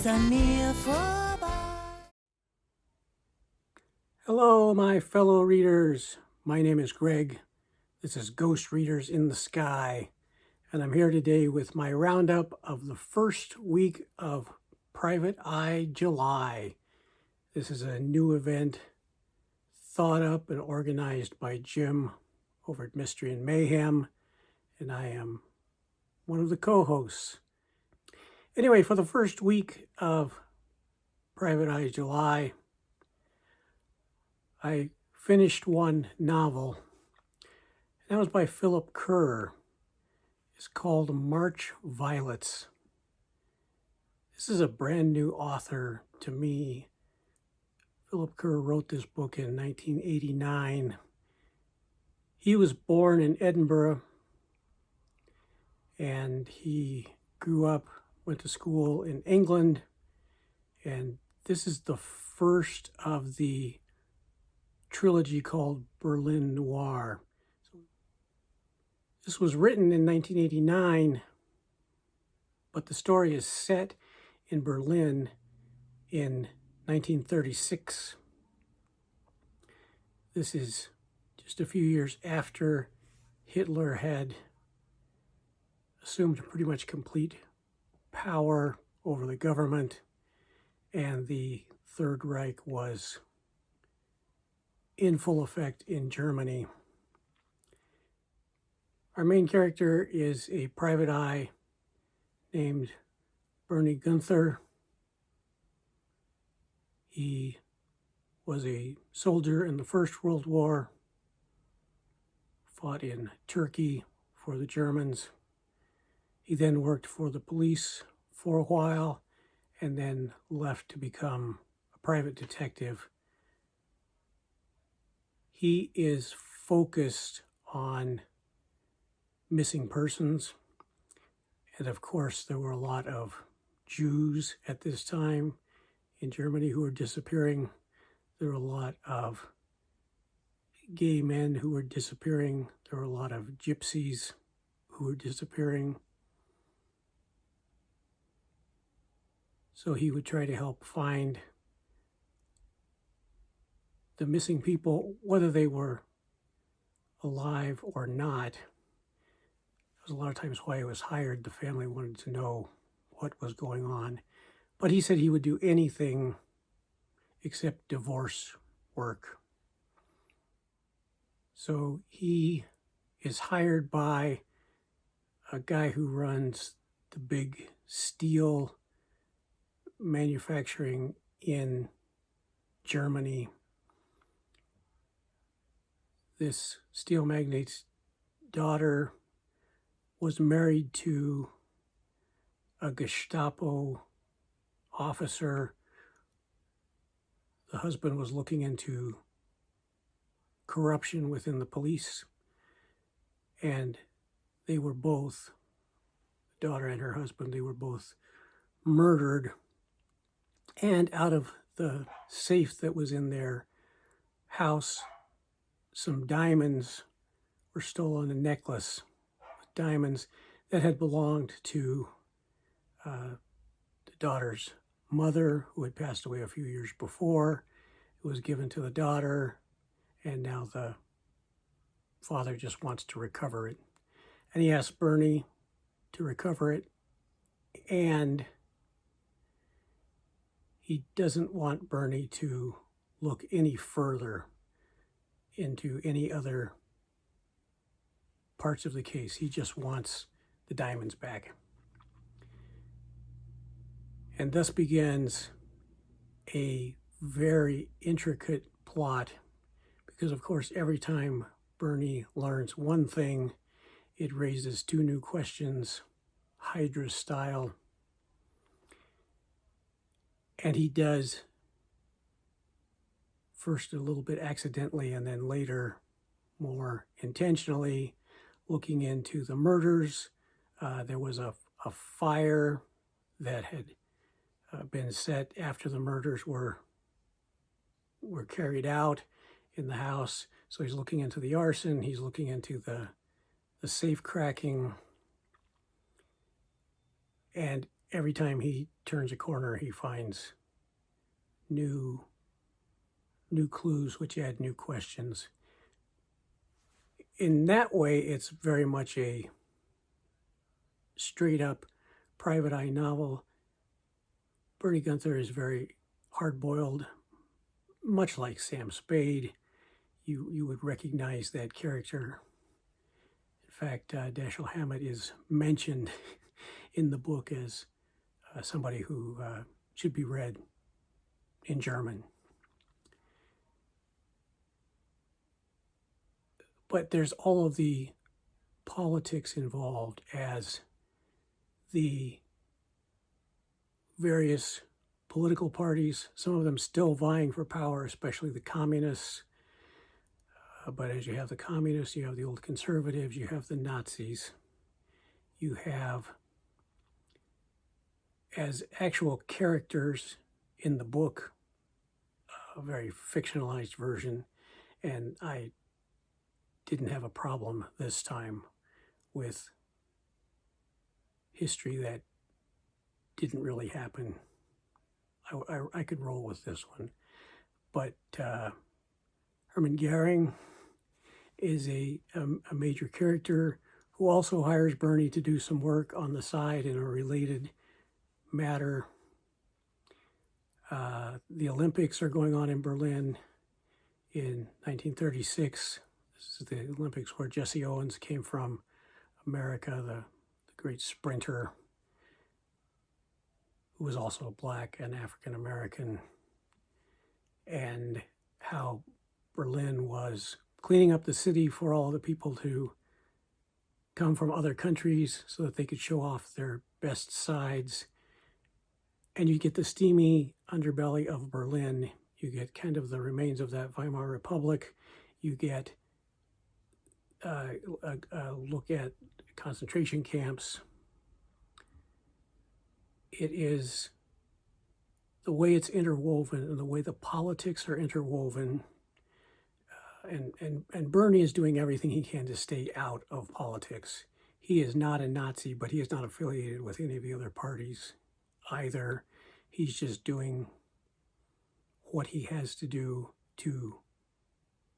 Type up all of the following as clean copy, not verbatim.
is dan meer voorbij. Hello, my fellow readers. My name is Greg. This is Ghost Readers in the Sky, and I'm here today with my roundup of the first week of Private Eye July. This is a new event thought up and organized by Jim over at Mystery and Mayhem, and I am one of the co-hosts. Anyway, for the first week of Private Eye July, I finished one novel. That was by Philip Kerr. It's called March Violets. This is a brand new author to me. Philip Kerr wrote this book in 1989. He was born in Edinburgh, and he grew up, went to school in England, and this is the first of the trilogy called Berlin Noir. This was written in 1989, but the story is set in Berlin in 1936. This is just a few years after Hitler had assumed pretty much complete power over the government, and the Third Reich was in full effect in Germany. Our main character is a private eye named Bernie Gunther. He was a soldier in the First World War, fought in Turkey for the Germans. He then worked for the police for a while and then left to become a private detective. He is focused on missing persons. And of course, there were a lot of Jews at this time in Germany who were disappearing. There were a lot of gay men who were disappearing. There were a lot of gypsies who were disappearing. So he would try to help find the missing people, whether they were alive or not. That was a lot of times why he was hired. The family wanted to know what was going on. But he said he would do anything except divorce work. So he is hired by a guy who runs the big steel manufacturing in Germany. This steel magnate's daughter was married to a Gestapo officer. The husband was looking into corruption within the police, and they were both, the daughter and her husband, they were both murdered. And out of the safe that was in their house, some diamonds were stolen, a necklace with diamonds that had belonged to the daughter's mother, who had passed away a few years before. It was given to the daughter, and now the father just wants to recover it. And he asked Bernie to recover it, and he doesn't want Bernie to look any further into any other parts of the case. He just wants the diamonds back. And thus begins a very intricate plot, because of course every time Bernie learns one thing, it raises two new questions, Hydra style. And he does, first a little bit accidentally and then later more intentionally, looking into the murders. There was a fire that had been set after the murders were carried out in the house. So he's looking into the arson, he's looking into the safe cracking, and every time he turns a corner, he finds new clues which add new questions. In that way, it's very much a straight-up private eye novel. Bernie Gunther is very hard-boiled, much like Sam Spade. You would recognize that character. In fact, Dashiell Hammett is mentioned in the book as somebody who should be read in German. But there's all of the politics involved as the various political parties, some of them still vying for power, especially the communists. But as you have the communists, you have the old conservatives, you have the Nazis, you have, as actual characters in the book, a very fictionalized version, and I didn't have a problem this time with history that didn't really happen. I could roll with this one. But Hermann Goering is a major character who also hires Bernie to do some work on the side in a related matter. The Olympics are going on in Berlin in 1936. This is the Olympics where Jesse Owens came from, America, the great sprinter who was also black and African American, and how Berlin was cleaning up the city for all the people to come from other countries so that they could show off their best sides. And you get the steamy underbelly of Berlin. You get kind of the remains of that Weimar Republic. You get a look at concentration camps. It is the way it's interwoven and the way the politics are interwoven. And Bernie is doing everything he can to stay out of politics. He is not a Nazi, but he is not affiliated with any of the other parties either. He's just doing what he has to do to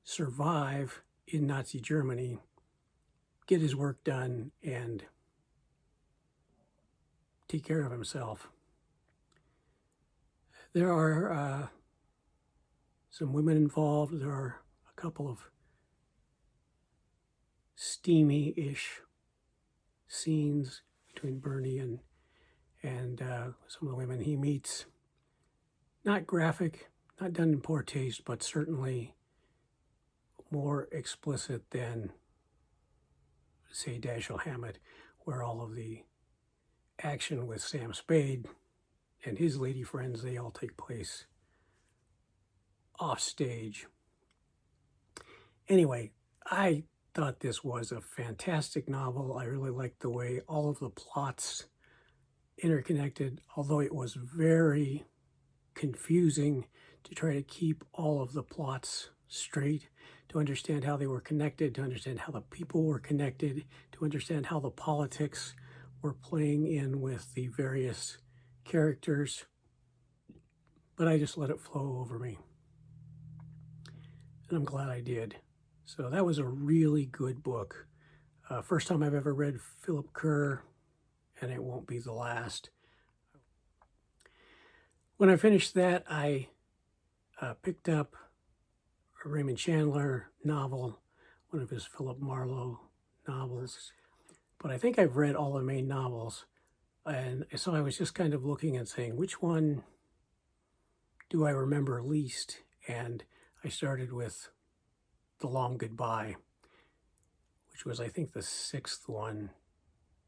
survive in Nazi Germany, get his work done, and take care of himself. There are some women involved. There are a couple of steamy-ish scenes between Bernie and some of the women he meets. Not graphic, not done in poor taste, but certainly more explicit than, say, Dashiell Hammett, where all of the action with Sam Spade and his lady friends, they all take place off stage. Anyway, I thought this was a fantastic novel. I really liked the way all of the plots interconnected, although it was very confusing to try to keep all of the plots straight, to understand how they were connected, to understand how the people were connected, to understand how the politics were playing in with the various characters. But I just let it flow over me. And I'm glad I did. So that was a really good book. First time I've ever read Philip Kerr, and it won't be the last. When I finished that, I picked up a Raymond Chandler novel, one of his Philip Marlowe novels. But I think I've read all the main novels. And so I was just kind of looking and saying, which one do I remember least? And I started with The Long Goodbye, which was, I think, the 6th one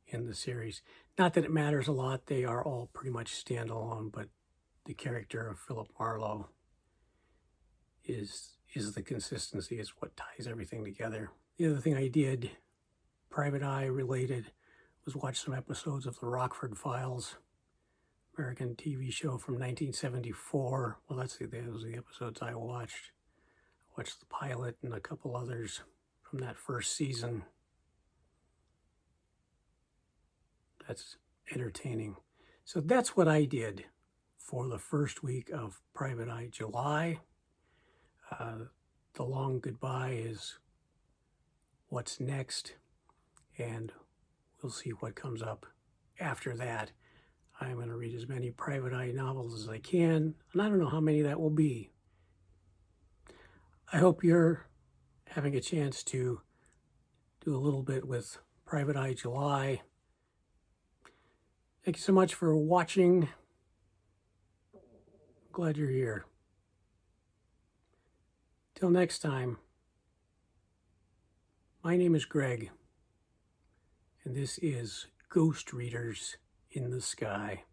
in the series. Not that it matters a lot. They are all pretty much standalone, but the character of Philip Marlowe is the consistency, is what ties everything together. The other thing I did, private eye related, was watch some episodes of The Rockford Files, American TV show from 1974. Well, those are the episodes I watched. I watched the pilot and a couple others from that first season. That's entertaining. So that's what I did for the first week of Private Eye July. The long goodbye is what's next, and we'll see what comes up after that. I'm going to read as many Private Eye novels as I can, and I don't know how many that will be. I hope you're having a chance to do a little bit with Private Eye July. Thank you so much for watching. Glad you're here. Till next time, my name is Greg, and this is Ghost Readers in the Sky.